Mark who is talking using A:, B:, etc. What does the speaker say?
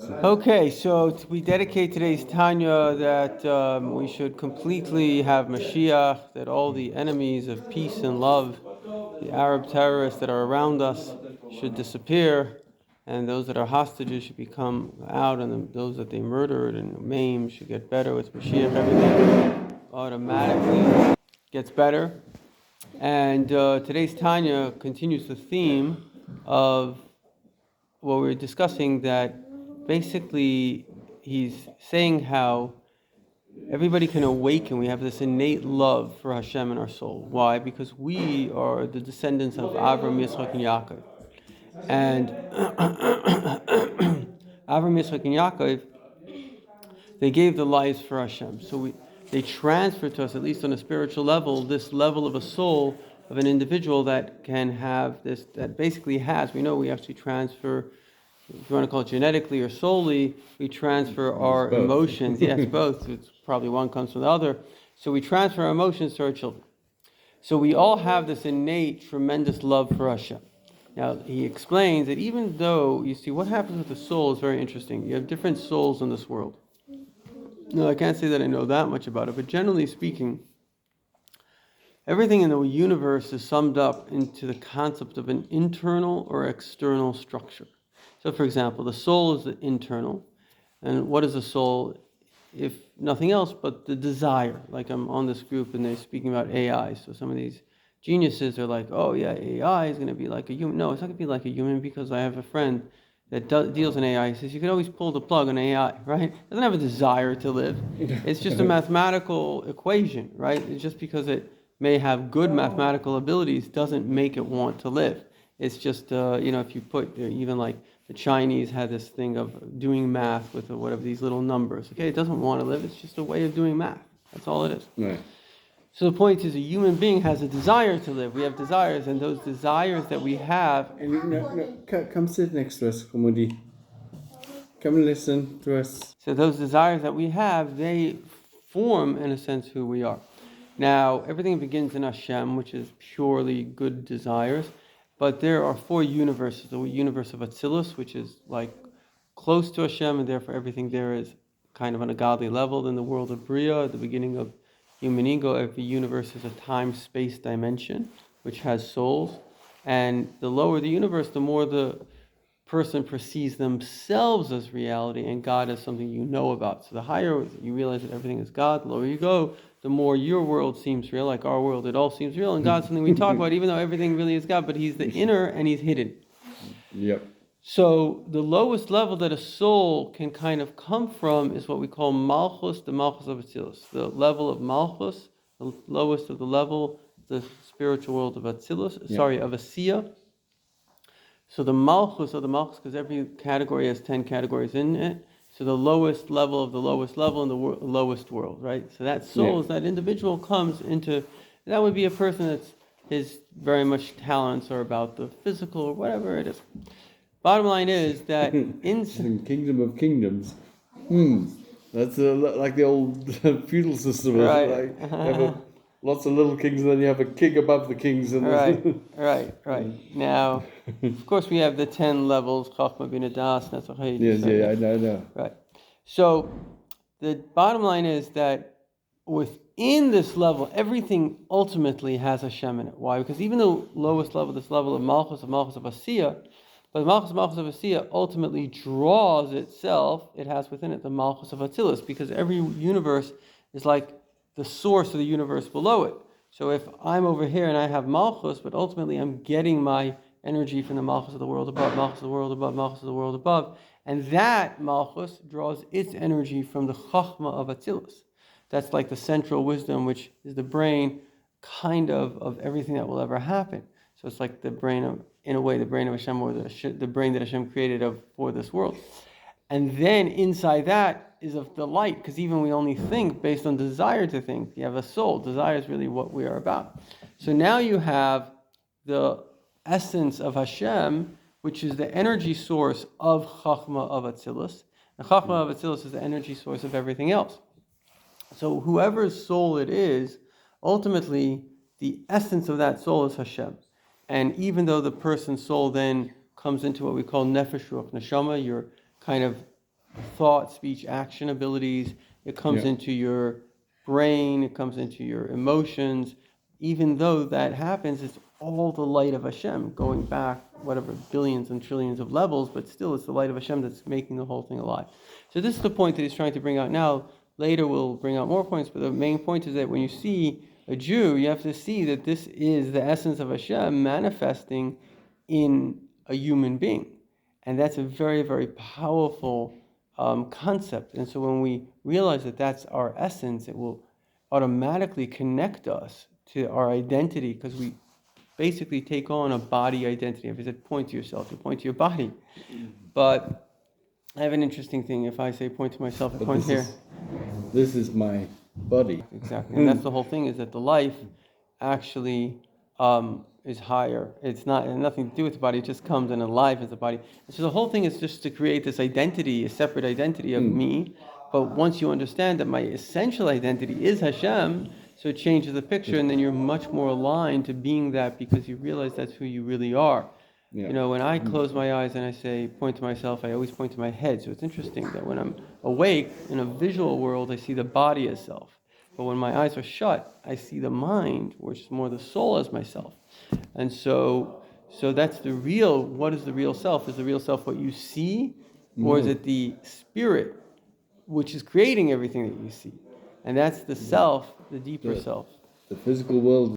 A: Okay, so we dedicate today's Tanya that we should completely have Mashiach, that all the enemies of peace and love, the Arab terrorists that are around us, should disappear, and those that are hostages should become out, and those that they murdered and maimed should get better with Mashiach. Everything automatically gets better. And today's Tanya continues the theme of what we were discussing, that basically he's saying how everybody can awaken. We have this innate love for Hashem in our soul. Why? Because we are the descendants of Avram, Yitzchak, and Yaakov. And Avram, Yitzchak, and Yaakov, they gave their lives for Hashem. So they transferred to us, at least on a spiritual level, this level of a soul of an individual that can have this, that basically has, we know we actually transfer, if you want to call it genetically or soully, we transfer our emotions. Yes, both. It's probably one comes from the other. So we transfer our emotions to our children. So we all have this innate, tremendous love for Hashem. Now, he explains that even though, you see, what happens with the soul is very interesting. You have different souls in this world. No, I can't say that I know that much about it, but generally speaking, everything in the universe is summed up into the concept of an internal or external structure. So, for example, the soul is the internal. And what is the soul? If nothing else but the desire. Like I'm on this group and they're speaking about AI. So some of these geniuses are like, oh yeah, AI is going to be like a human. No, it's not going to be like a human, because I have a friend that deals in AI. He says you can always pull the plug on AI, right? It doesn't have a desire to live. It's just a mathematical equation, right? It's just because it may have good mathematical abilities doesn't make it want to live. It's just, if you put, even like the Chinese had this thing of doing math with whatever these little numbers. Okay, it doesn't want to live. It's just a way of doing math. That's all it is.
B: Right.
A: So the point is, a human being has a desire to live. We have desires, and those desires that we have.
B: And come sit next to us, Komodi. Come and listen to us.
A: So those desires that we have, they form, in a sense, who we are. Now, everything begins in Hashem, which is purely good desires. But there are four universes. The universe of Atzilus, which is like close to Hashem, and therefore everything there is kind of on a godly level. Then the world of Bria, at the beginning of human ego, every universe is a time-space dimension, which has souls. And the lower the universe, the more the person perceives themselves as reality and God as something you know about. So the higher you realize that everything is God, the lower you go, the more your world seems real. Like our world, it all seems real, and God's something we talk about, even though everything really is God, but He's the inner and He's hidden.
B: Yep.
A: So the lowest level that a soul can kind of come from is what we call Malchus, the Malchus of Atzilus. The level of Malchus, the lowest of the level, the spiritual world of Atzilus, of Asiya. So the Malchus of the Malchus, because every category has 10 categories in it. So the lowest level of the lowest level in the lowest world, right? So that soul, that individual comes into, that would be a person that's, his very much talents are about the physical or whatever it is. Bottom line is that in
B: Kingdom of Kingdoms. That's like the old feudal system.
A: Right.
B: Like, you have lots of little kings, and then you have a king above the kings. And
A: Right. Now, of course, we have the 10 levels, Chachma, Bina, Das, Netzach.
B: Yes, I know.
A: Right. So the bottom line is that within this level, everything ultimately has Hashem in it. Why? Because even the lowest level, this level of Malchus of Asiya, but Malchus of Asiya ultimately draws itself, it has within it the Malchus of Atzilus, because every universe is like the source of the universe below it. So if I'm over here and I have Malchus, but ultimately I'm getting my energy from the Malchus of the world above, Malchus of the world above, Malchus of the world above, and that Malchus draws its energy from the Chachma of Atzilus. That's like the central wisdom, which is the brain kind of everything that will ever happen. So it's like the brain of, in a way, the brain of Hashem, or the brain that Hashem created for this world. And then inside that is of the light, because even we only think based on desire to think. You have a soul. Desire is really what we are about. So now you have the essence of Hashem, which is the energy source of Chachma of Atzilus. And Chachma of Atzilus is the energy source of everything else. So whoever's soul it is, ultimately the essence of that soul is Hashem. And even though the person's soul then comes into what we call nefesh ruach neshama, your kind of thought, speech, action abilities. It comes
B: Yeah.
A: into your brain. It comes into your emotions. Even though that happens, it's all the light of Hashem going back, whatever, billions and trillions of levels, but still it's the light of Hashem that's making the whole thing alive. So this is the point that he's trying to bring out now. Later we'll bring out more points, but the main point is that when you see a Jew, you have to see that this is the essence of Hashem manifesting in a human being. And that's a very, very powerful concept. And so when we realize that that's our essence, it will automatically connect us to our identity, because we basically take on a body identity. If I said point to yourself, you point to your body. But I have an interesting thing. If I say point to myself, I point here.
B: This is my body.
A: Exactly. And that's the whole thing, is that the life actually is higher. It's not, it has nothing to do with the body. It just comes and alive as the body. And so the whole thing is just to create this identity, a separate identity of me. But once you understand that my essential identity is Hashem, so it changes the picture, and then you're much more aligned to being that, because you realize that's who you really are.
B: Yeah.
A: You know, when I close my eyes and I say point to myself, I always point to my head. So it's interesting that when I'm awake in a visual world, I see the body as self. But when my eyes are shut, I see the mind, which is more the soul, as myself. And so that's the real. What is the real self? Is the real self what you see, or is it the spirit which is creating everything that you see? And that's the self, the deeper self.
B: The physical world